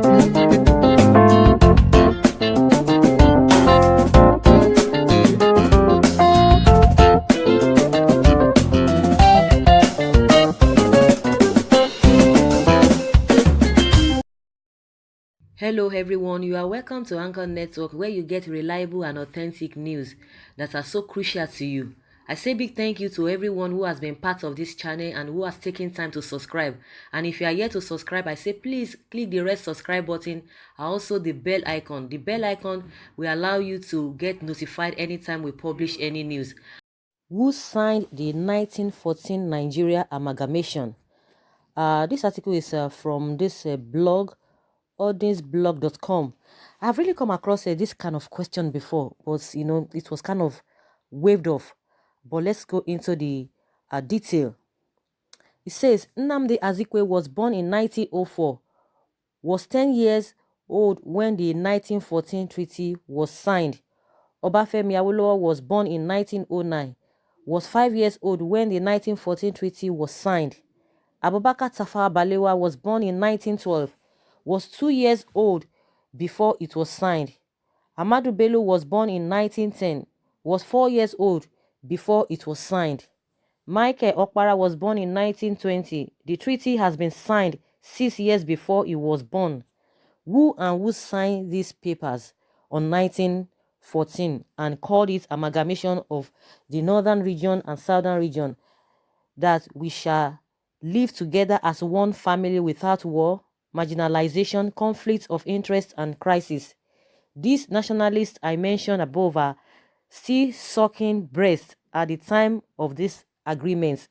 Hello, everyone. You are welcome to Anchor Network, where you get reliable and authentic news that are so crucial to you. I say big thank you to everyone who has been part of this channel and who has taken time to subscribe. And if you are yet to subscribe, I say please click the red subscribe button and also the bell icon. The bell icon will allow you to get notified anytime we publish any news. Who signed the 1914 Nigeria Amalgamation? This article is from this blog, audienceblog.com. I've really come across this kind of question before, but it was kind of waved off. But let's go into the detail. It says Nnamdi Azikwe was born in 1904, was 10 years old when the 1914 treaty was signed. Obafemi Awolowo was born in 1909, was 5 years old when the 1914 treaty was signed. Abubakar Tafawa Balewa was born in 1912, was 2 years old before it was signed. Ahmadu Bello was born in 1910, was 4 years old before it was signed. Michael Okpara was born in 1920. The treaty has been signed 6 years before he was born. Who signed these papers on 1914 and called it amalgamation of the northern region and southern region, that we shall live together as one family without war, marginalization, conflicts of interest, and crisis. These nationalists I mentioned above are still sucking breast at the time of these agreements.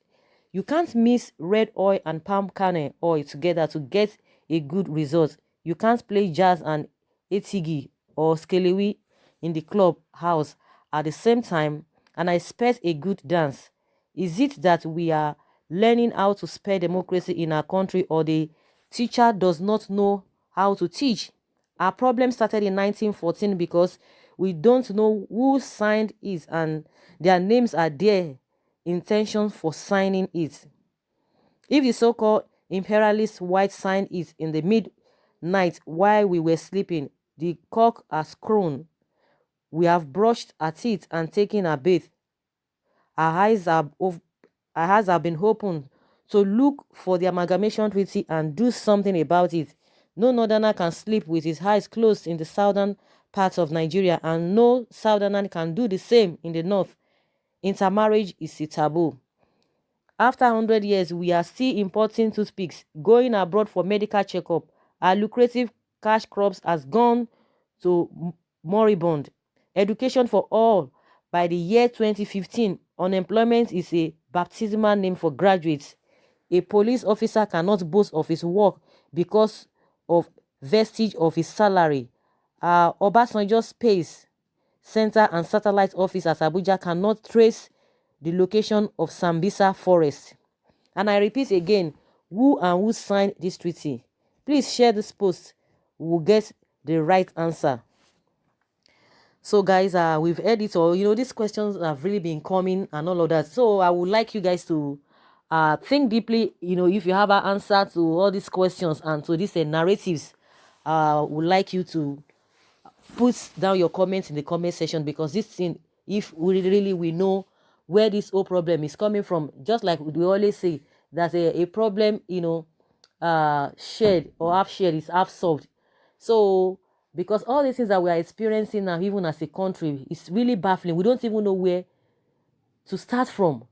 You can't mix red oil and palm kernel oil together to get a good result. You can't play jazz and etigi or skelewi in the club house at the same time and expect a good dance. Is it that we are learning how to spell democracy in our country, or the teacher does not know how to teach? Our problem started in 1914 because we don't know who signed it and their names are there, intention for signing it. If the so-called imperialist white signed it in the midnight while we were sleeping, the cock has crown. We have brushed at it and taken a bath. Our eyes are our eyes have been opened to look for the amalgamation treaty and do something about it. No northerner can sleep with his eyes closed in the southern parts of Nigeria, and no southerner can do the same in the north. Intermarriage is a taboo. After 100 years, we are still importing toothpicks, going abroad for medical checkup. Our lucrative cash crops has gone to moribund. Education for all. By the year 2015, unemployment is a baptismal name for graduates. A police officer cannot boast of his work because of vestige of his salary. Obasanjo's space center and satellite office at Abuja cannot trace the location of Sambisa Forest. And I repeat again, who signed this treaty? Please share this post. We will get the right answer. So guys, we've heard it all. These questions have really been coming and all of that. So I would like you guys to think deeply, if you have an answer to all these questions and to these narratives. Would like you to put down your comments in the comment section, because this thing, if we know where this whole problem is coming from, just like we always say, that a problem, shared or half shared is half solved. So because all these things that we are experiencing now, even as a country, is really baffling. We don't even know where to start from.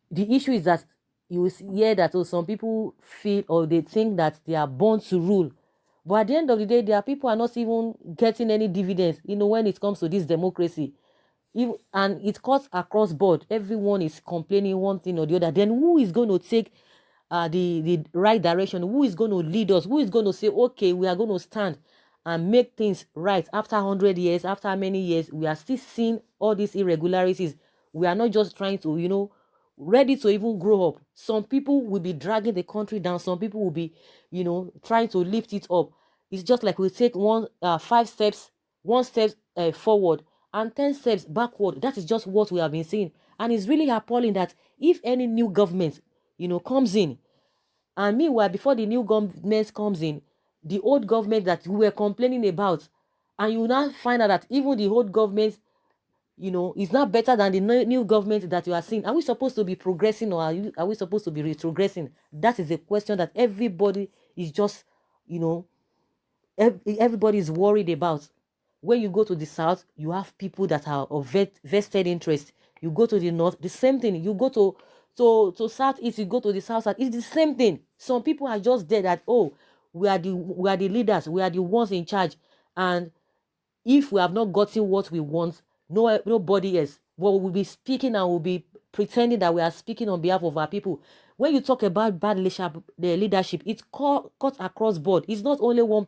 The issue is that you will hear that some people feel or they think that they are born to rule. But at the end of the day, there are people are not even getting any dividends, when it comes to this democracy. And it cuts across board. Everyone is complaining one thing or the other. Then who is going to take the right direction? Who is going to lead us? Who is going to say, okay, we are going to stand and make things right? After 100 years, after many years, we are still seeing all these irregularities. We are not just trying to, ready to even grow up. Some people will be dragging the country down. Some people will be, trying to lift it up. It's just like we take 5 steps, 1 step forward and 10 steps backward. That is just what we have been seeing. And it's really appalling that if any new government, comes in, And meanwhile, before the new government comes in, the old government that we were complaining about, and you now find out that even the old government, is not better than the new government that you are seeing. Are we supposed to be progressing, or are we supposed to be retrogressing? That is a question that everybody is just, you know, everybody is worried about. When you go to the south, you have people that are of vested interest. You go to the north, the same thing. You go to southeast, you go to the south, it's the same thing. Some people are just there that, oh, we are the leaders, we are the ones in charge, and if we have not gotten what we want, nobody else. Well, we'll be speaking and we'll be pretending that we are speaking on behalf of our people. When you talk about bad leadership, the leadership, it's cut across board. It's not only one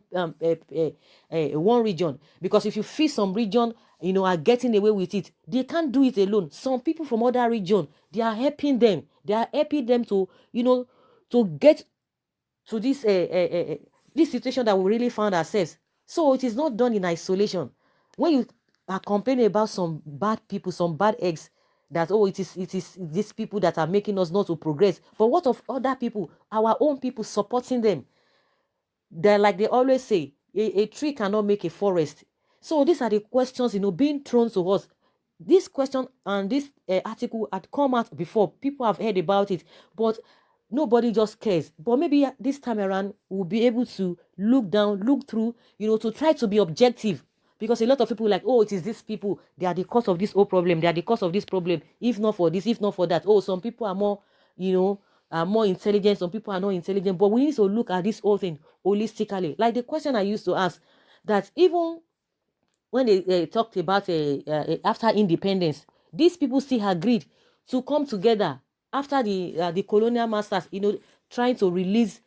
region. Because if you feel some region, are getting away with it, they can't do it alone. Some people from other region, they are helping them. They are helping them to, to get to this situation that we really found ourselves. So it is not done in isolation. When you are complaining about some bad people, some bad eggs, that, oh, it is these people that are making us not to progress. But what of other people, our own people supporting them? They're like they always say, a tree cannot make a forest. So these are the questions, being thrown to us. This question and this article had come out before. People have heard about it, but nobody just cares. But maybe this time around, we'll be able to look down, look through, to try to be objective. Because a lot of people like, oh, it is these people, they are the cause of this whole problem, they are the cause of this problem. If not for this, if not for that, oh, some people are more, are more intelligent, some people are not intelligent. But we need to look at this whole thing holistically. Like the question I used to ask, that even when they talked about after independence, these people still agreed to come together after the colonial masters, trying to release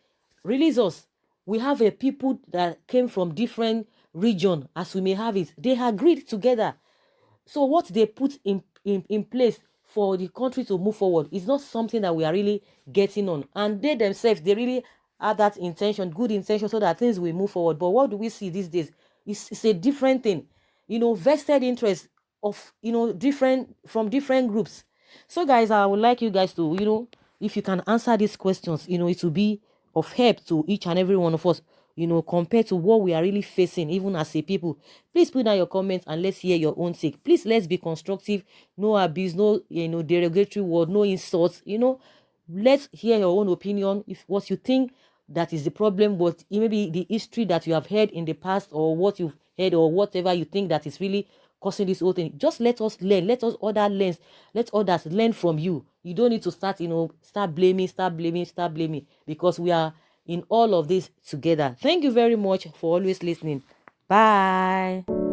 us. We have a people that came from different region, as we may have it. They agreed together. So what they put in place for the country to move forward is not something that we are really getting on. And they themselves, they really had that intention, good intention, so that things will move forward. But what do we see these days? It's a different thing. Vested interest of, different from different groups. So guys, I would like you guys to, if you can answer these questions, it will be of help to each and every one of us, compared to what we are really facing, even as a people. Please put down your comments and let's hear your own take. Please, let's be constructive. No abuse, no, derogatory word, no insults. Let's hear your own opinion. If what you think that is the problem, but it may be the history that you have heard in the past, or what you've heard, or whatever you think that is really causing this whole thing. Just let us learn. Let us let others learn from you. You don't need to start blaming, because we are in all of this together. Thank you very much for always listening. Bye.